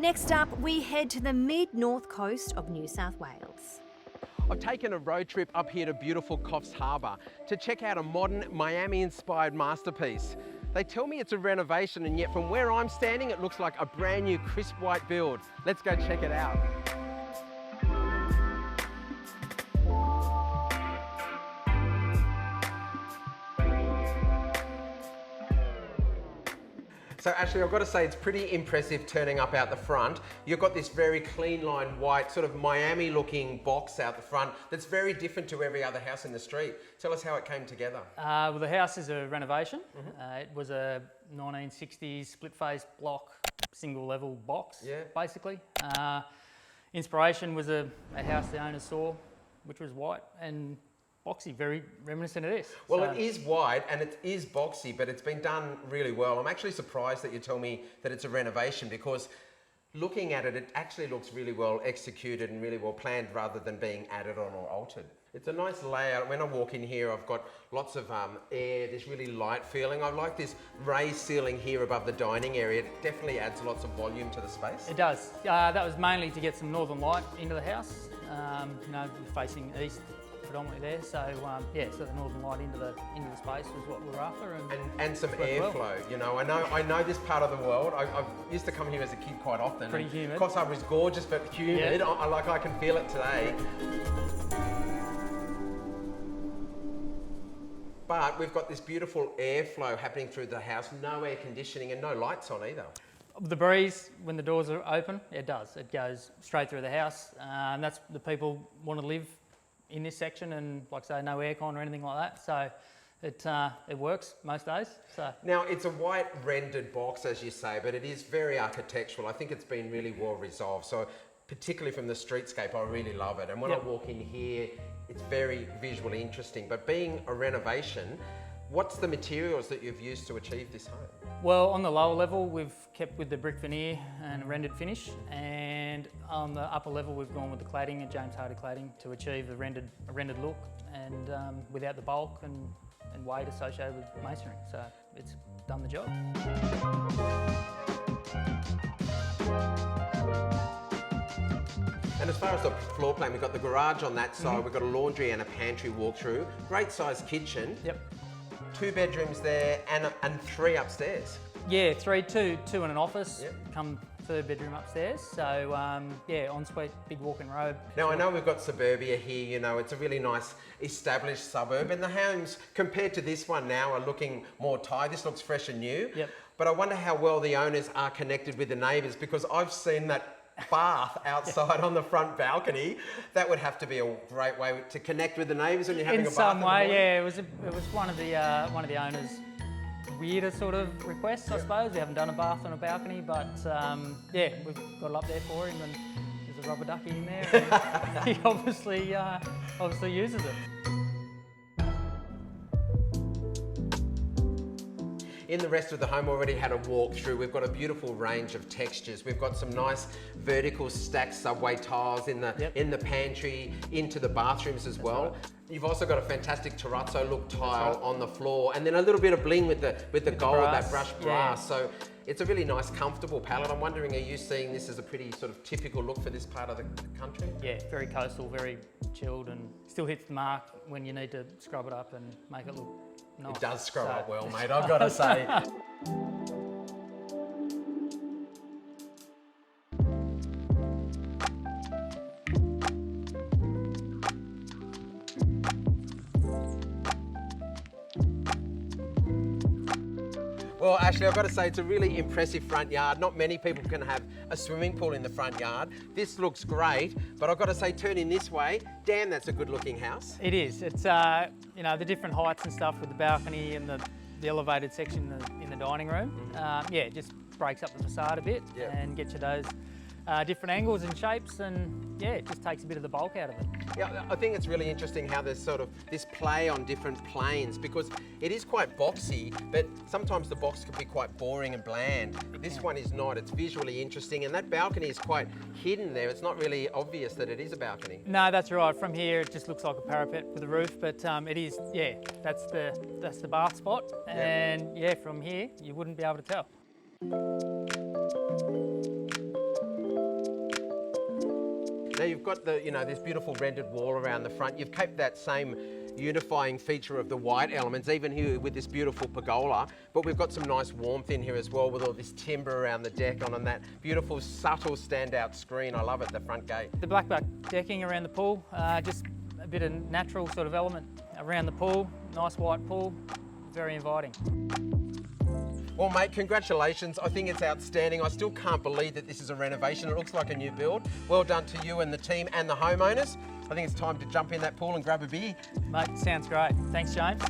Next up, we head to the mid-north coast of New South Wales. I've taken a road trip up here to beautiful Coffs Harbour to check out a modern Miami-inspired masterpiece. They tell me it's a renovation, and yet from where I'm standing, it looks like a brand new crisp white build. Let's go check it out. So Ashley, I've got to say it's pretty impressive turning up out the front. You've got this very clean line white, sort of Miami looking box out the front that's very different to every other house in the street. Tell us how it came together. Well, the house is a renovation. It was a 1960s split face block, single level box, basically. Inspiration was a house the owners saw, which was white and boxy, very reminiscent of this. Well, so it is white and it is boxy, but it's been done really well. I'm actually surprised that you tell me that it's a renovation, because looking at it, it actually looks really well executed and really well planned rather than being added on or altered. It's a nice layout. When I walk in here, I've got lots of air, this really light feeling. I like this raised ceiling here above the dining area. It definitely adds lots of volume to the space. It does. That was mainly to get some northern light into the house. You know, we're facing east predominantly there, so so the northern light into the space was what we were after, and some airflow. You know, I know this part of the world. I used to come here as a kid quite often. Pretty humid. Coffs Harbour is gorgeous, but humid. Yeah. I can feel it today. But we've got this beautiful airflow happening through the house. No air conditioning and no lights on either. The breeze, when the doors are open, it does. It goes straight through the house, and that's the people want to live in this section, and like I say, no aircon or anything like that, so it works most days. So now it's a white rendered box, as you say, but it is very architectural. I think it's been really well resolved. So particularly from the streetscape, I really love it. And when I walk in here, it's very visually interesting. But being a renovation, what's the materials that you've used to achieve this home? Well, on the lower level, we've kept with the brick veneer and rendered finish, and on the upper level, we've gone with the cladding and James Hardie cladding to achieve a rendered look, and without the bulk and weight associated with masonry. So it's done the job. And as far as the floor plan, we've got the garage on that side, we've got a laundry and a pantry walk-through, great sized kitchen. Yep. 2 bedrooms there and 3 upstairs. Yeah, two and an office. Yep. Come 3rd bedroom upstairs. So ensuite, big walk-in robe. Now I know we've got suburbia here. You know, it's a really nice established suburb, and the homes compared to this one now are looking more tired. This looks fresh and new. Yep. But I wonder how well the owners are connected with the neighbours, because I've seen that bath outside on the front balcony. That would have to be a great way to connect with the neighbours when you're having a bath. In some way, yeah. It was one of the owners' weirder sort of requests, I suppose. We haven't done a bath on a balcony, but we've got it up there for him, and there's a rubber ducky in there, and he obviously uses it. In the rest of the home, already had a walk through. We've got a beautiful range of textures. We've got some nice vertical stacked subway tiles in the pantry, into the bathrooms as well. Right. You've also got a fantastic terrazzo look tile on the floor, and then a little bit of bling with the gold, that brushed brass. So it's a really nice, comfortable palette. I'm wondering, are you seeing this as a pretty sort of typical look for this part of the country? Yeah, very coastal, very chilled, and still hits the mark when you need to scrub it up and make it look nice. It does scrub up well, mate, I've got to say. Well, Ashley, I've got to say it's a really impressive front yard. Not many people can have a swimming pool in the front yard. This looks great, but I've got to say, turning this way, damn, that's a good looking house. It is. It's the different heights and stuff with the balcony and the elevated section in the dining room. It just breaks up the facade a bit and gets you those different angles and shapes, and it just takes a bit of the bulk out of it. Yeah, I think it's really interesting how there's sort of this play on different planes, because it is quite boxy, but sometimes the box can be quite boring and bland. This one is not. It's visually interesting, and that balcony is quite hidden there. It's not really obvious that it is a balcony. No, that's right. From here, it just looks like a parapet with a roof, but it is, that's the bath spot, and from here, you wouldn't be able to tell. Now you've got the, this beautiful rendered wall around the front. You've kept that same unifying feature of the white elements, even here with this beautiful pergola, but we've got some nice warmth in here as well with all this timber around the deck and that beautiful subtle standout screen. I love it, the front gate. The blackback decking around the pool, just a bit of natural sort of element around the pool, nice white pool, very inviting. Well, mate, congratulations. I think it's outstanding. I still can't believe that this is a renovation. It looks like a new build. Well done to you and the team and the homeowners. I think it's time to jump in that pool and grab a beer. Mate, sounds great. Thanks, James.